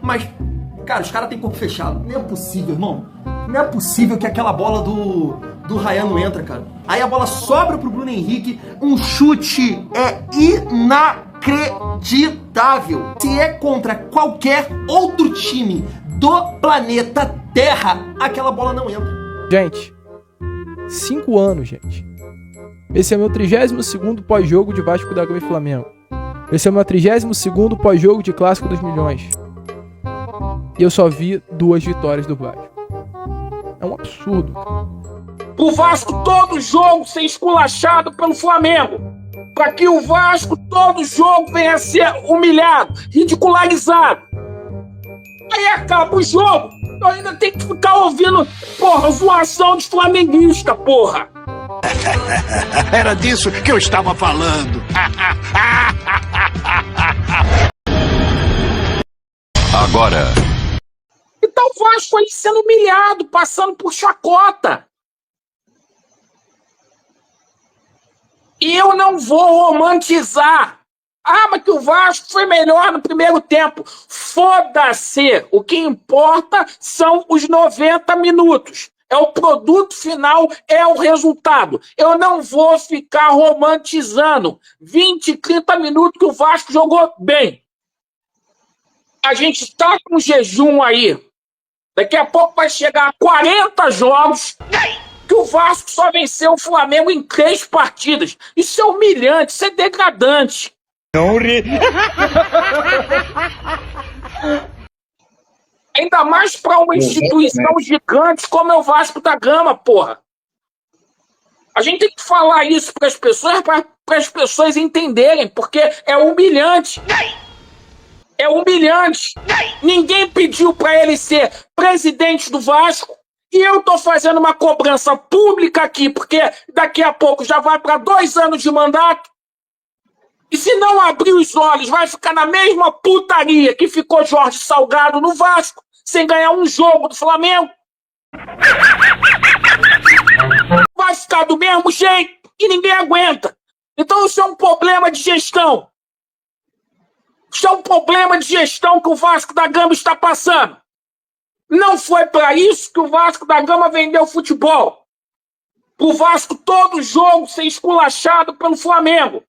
Mas, cara, os caras têm corpo fechado. Não é possível, irmão. Não é possível que aquela bola do Ryan não entra, cara. Aí a bola sobra pro Bruno Henrique. Um chute inacreditável. Se é contra qualquer outro time do planeta Terra, aquela bola não entra. Gente, 5 anos, gente. Esse é o meu 32º pós-jogo de Vasco da Gama e Flamengo. Esse é o meu 32º pós-jogo de Clássico dos Milhões. E eu só vi 2 vitórias do Vasco. É um absurdo. Pro Vasco todo jogo ser esculachado pelo Flamengo. Pra que o Vasco todo jogo venha a ser humilhado, ridicularizado. Aí acaba o jogo. Eu ainda tenho que ficar ouvindo, porra, zoação de flamenguista, porra. Era disso que eu estava falando. Agora. Então o Vasco aí sendo humilhado, passando por chacota. E eu não vou romantizar. Ah, mas que o Vasco foi melhor no primeiro tempo. Foda-se! O que importa são os 90 minutos. É o produto final, é o resultado. Eu não vou ficar romantizando 20, 30 minutos que o Vasco jogou bem. A gente está com jejum aí. Daqui a pouco vai chegar a 40 jogos que o Vasco só venceu o Flamengo em 3 partidas. Isso é humilhante, isso é degradante. Não ri. Ainda mais para uma instituição gigante como é o Vasco da Gama, porra. A gente tem que falar isso para as pessoas, para as pessoas entenderem, porque é humilhante. É humilhante. Ninguém pediu para ele ser presidente do Vasco e eu tô fazendo uma cobrança pública aqui, porque daqui a pouco já vai para 2 anos de mandato. E se não abrir os olhos, vai ficar na mesma putaria que ficou Jorge Salgado no Vasco, sem ganhar um jogo do Flamengo. Vai ficar do mesmo jeito e ninguém aguenta. Então isso é um problema de gestão. Isso é um problema de gestão que o Vasco da Gama está passando. Não foi para isso que o Vasco da Gama vendeu futebol. O Vasco todo jogo ser esculachado pelo Flamengo.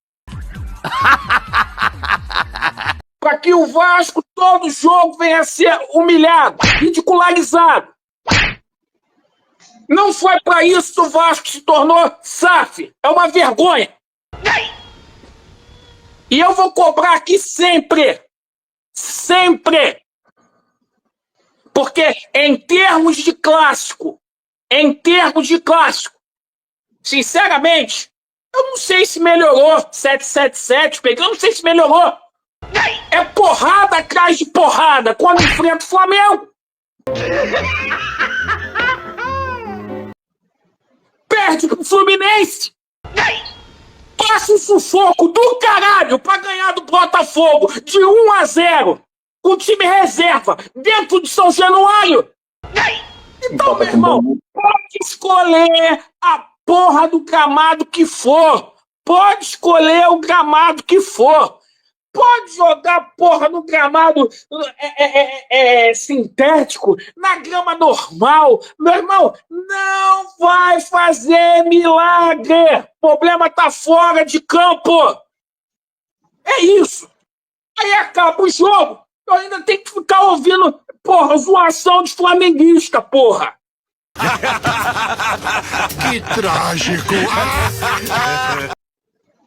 Para que o Vasco todo jogo venha a ser humilhado, ridicularizado. Não foi para isso que o Vasco se tornou SAF. É uma vergonha. E eu vou cobrar aqui sempre. Sempre. Porque em termos de clássico, sinceramente, eu não sei se melhorou 777, eu não sei se melhorou. É porrada atrás de porrada quando enfrenta o Flamengo. Perde pro Fluminense. Passa um sufoco do caralho pra ganhar do Botafogo de 1-0 com time reserva dentro de São Januário. Então, meu irmão, pode escolher a porra do gramado que for. Pode escolher o gramado que for. Pode jogar porra no gramado sintético, na grama normal. Meu irmão, não vai fazer milagre. O problema tá fora de campo. É isso. Aí acaba o jogo. Eu ainda tenho que ficar ouvindo, porra, zoação de flamenguista, porra. Que trágico.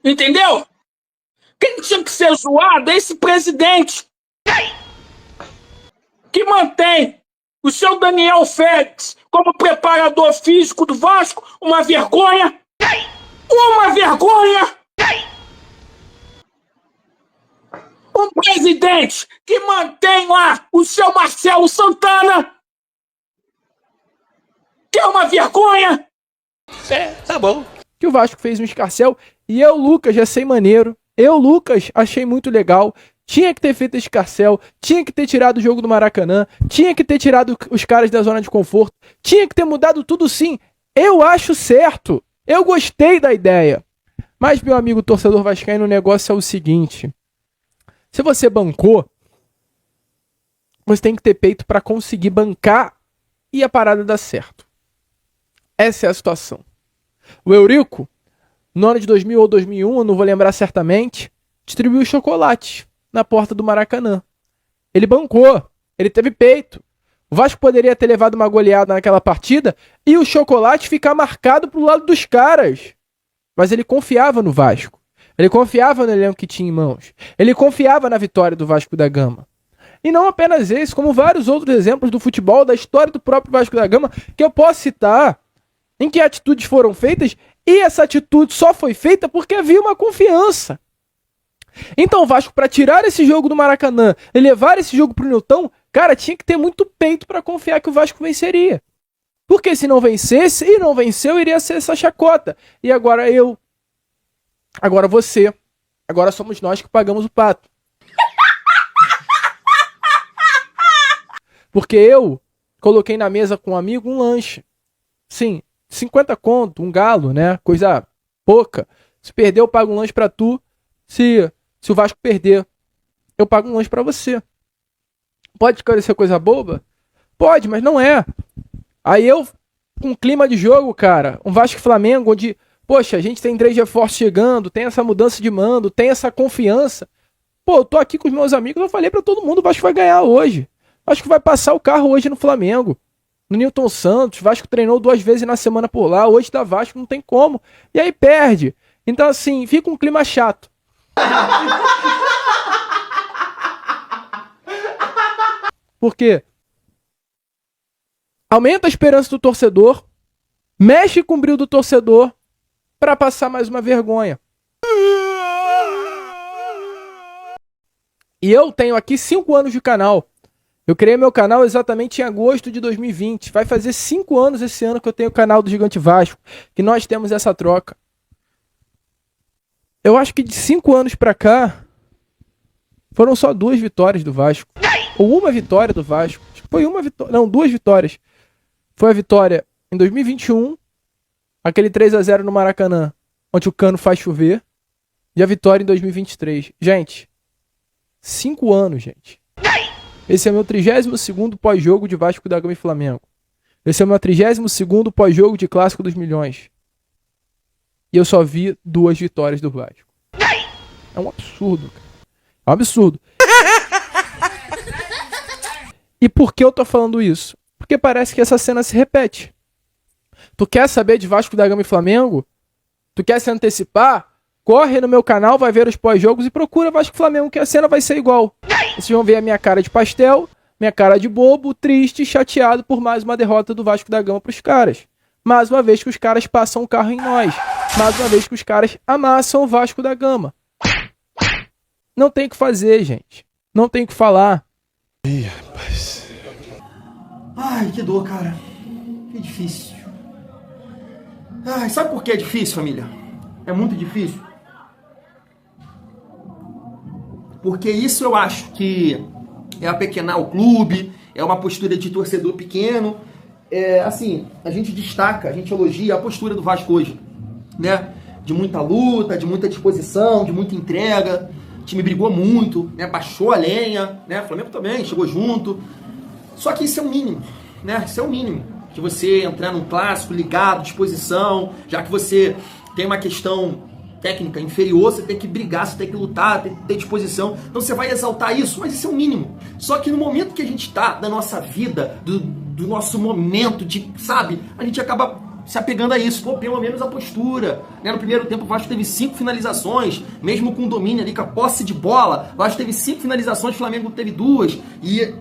Entendeu? Quem tinha que ser zoado é esse presidente que mantém o seu Daniel Félix como preparador físico do Vasco. Uma vergonha. Uma vergonha. Um presidente que mantém lá o seu Marcelo Santana, que é uma vergonha. Tá bom. Que o Vasco fez um escarcéu e eu, Lucas, já sei maneiro. Eu, Lucas, achei muito legal. Tinha que ter feito esse escarcéu, tinha que ter tirado o jogo do Maracanã, tinha que ter tirado os caras da zona de conforto, tinha que ter mudado tudo sim. Eu acho certo. Eu gostei da ideia. Mas, meu amigo torcedor vascaíno, o negócio é o seguinte. Se você bancou, você tem que ter peito pra conseguir bancar e a parada dar certo. Essa é a situação. O Eurico, no ano de 2000 ou 2001, eu não vou lembrar certamente, distribuiu chocolate na porta do Maracanã. Ele bancou, ele teve peito. O Vasco poderia ter levado uma goleada naquela partida e o chocolate ficar marcado pro lado dos caras. Mas ele confiava no Vasco. Ele confiava no elenco que tinha em mãos. Ele confiava na vitória do Vasco da Gama. E não apenas esse, como vários outros exemplos do futebol, da história do próprio Vasco da Gama, que eu posso citar, em que atitudes foram feitas, e essa atitude só foi feita porque havia uma confiança. Então o Vasco, para tirar esse jogo do Maracanã e levar esse jogo pro Newton, cara, tinha que ter muito peito para confiar que o Vasco venceria. Porque se não vencesse, e não venceu, iria ser essa chacota. E agora eu, agora você, agora somos nós que pagamos o pato. Porque eu coloquei na mesa com um amigo um lanche. Sim, 50 conto, um galo, né? Coisa pouca. Se perder, eu pago um lanche pra tu. Se o Vasco perder, eu pago um lanche pra você. Pode parecer coisa boba? Pode, mas não é. Aí eu, com clima de jogo, cara, um Vasco e Flamengo, onde, poxa, a gente tem 3 reforços chegando, tem essa mudança de mando, tem essa confiança. Pô, eu tô aqui com os meus amigos, eu falei pra todo mundo, o Vasco vai ganhar hoje. O Vasco vai passar o carro hoje no Flamengo. No Newton Santos, o Vasco treinou 2 vezes na semana por lá, hoje da Vasco não tem como. E aí perde. Então assim, fica um clima chato. Por quê? Aumenta a esperança do torcedor, mexe com o brilho do torcedor para passar mais uma vergonha. E eu tenho aqui 5 anos de canal. Eu criei meu canal exatamente em agosto de 2020. Vai fazer 5 anos esse ano que eu tenho o canal do Gigante Vasco, que nós temos essa troca. Eu acho que de 5 anos pra cá, foram só 2 vitórias do Vasco. Ou uma vitória do Vasco. Acho que foi uma vitória. Não, 2 vitórias. Foi a vitória em 2021, aquele 3-0 no Maracanã, onde o Cano faz chover. E a vitória em 2023. Gente, 5 anos, gente. Esse é o meu 32º pós-jogo de Vasco da Gama e Flamengo. Esse é o meu 32º pós-jogo de Clássico dos Milhões. E eu só vi 2 vitórias do Vasco. É um absurdo, cara. É um absurdo. E por que eu tô falando isso? Porque parece que essa cena se repete. Tu quer saber de Vasco da Gama e Flamengo? Tu quer se antecipar? Corre no meu canal, vai ver os pós-jogos e procura Vasco e Flamengo, que a cena vai ser igual. Vocês vão ver a minha cara de pastel, minha cara de bobo, triste, chateado por mais uma derrota do Vasco da Gama pros caras. Mais uma vez que os caras passam o carro em nós. Mais uma vez que os caras amassam o Vasco da Gama. Não tem o que fazer, gente. Não tem o que falar. Ih, rapaz. Ai, que dor, cara. Que difícil. Ai, sabe por que é difícil, família? É muito difícil. Porque isso eu acho que é apequenar o clube, é uma postura de torcedor pequeno. Assim, a gente destaca, a gente elogia a postura do Vasco hoje, né? De muita luta, de muita disposição, de muita entrega. O time brigou muito, né? Baixou a lenha, né? O Flamengo também chegou junto. Só que isso é o mínimo, né? Isso é o mínimo. De você entrar num clássico ligado, disposição, já que você tem uma questão técnica inferior, você tem que brigar, você tem que lutar, tem que ter disposição. Então você vai exaltar isso, mas isso é o mínimo. Só que no momento que a gente tá, da nossa vida, do nosso momento de, sabe, a gente acaba se apegando a isso. Pô, pelo menos a postura, né? No primeiro tempo o Vasco teve 5 finalizações, mesmo com o domínio ali, com a posse de bola. O Vasco teve 5 finalizações, o Flamengo teve 2. E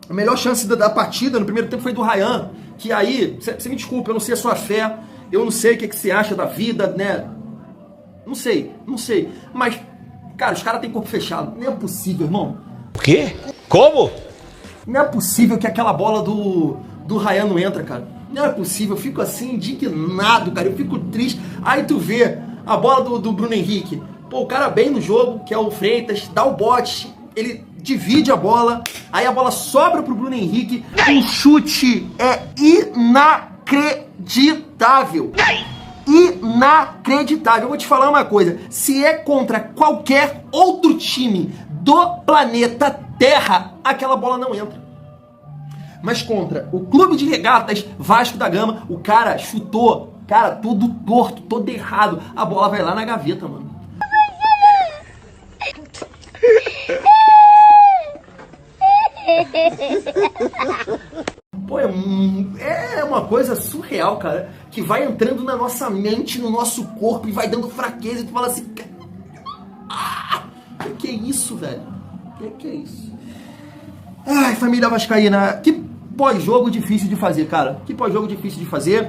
a melhor chance da partida no primeiro tempo foi do Ryan, que aí, você me desculpa, eu não sei a sua fé, eu não sei o que você acha da vida, né? Não sei. Mas, cara, os caras têm corpo fechado. Não é possível, irmão. O quê? Como? Não é possível que aquela bola do Ryan não entra, cara. Não é possível. Eu fico assim, indignado, cara. Eu fico triste. Aí tu vê a bola do Bruno Henrique. Pô, o cara bem no jogo, que é o Freitas, dá o bote, ele divide a bola, aí a bola sobra pro Bruno Henrique. O chute é inacreditável. Inacreditável. Eu vou te falar uma coisa. Se é contra qualquer outro time do planeta terra, aquela bola não entra. Mas contra o Clube de Regatas Vasco da Gama, o cara chutou, cara, todo torto, todo errado. A bola vai lá na gaveta, mano. Pô, é uma coisa surreal, cara, que vai entrando na nossa mente, no nosso corpo e vai dando fraqueza e tu fala assim, que é isso, velho? Que é isso? Ai, família vascaína, que pós-jogo difícil de fazer, cara. Que pós-jogo difícil de fazer.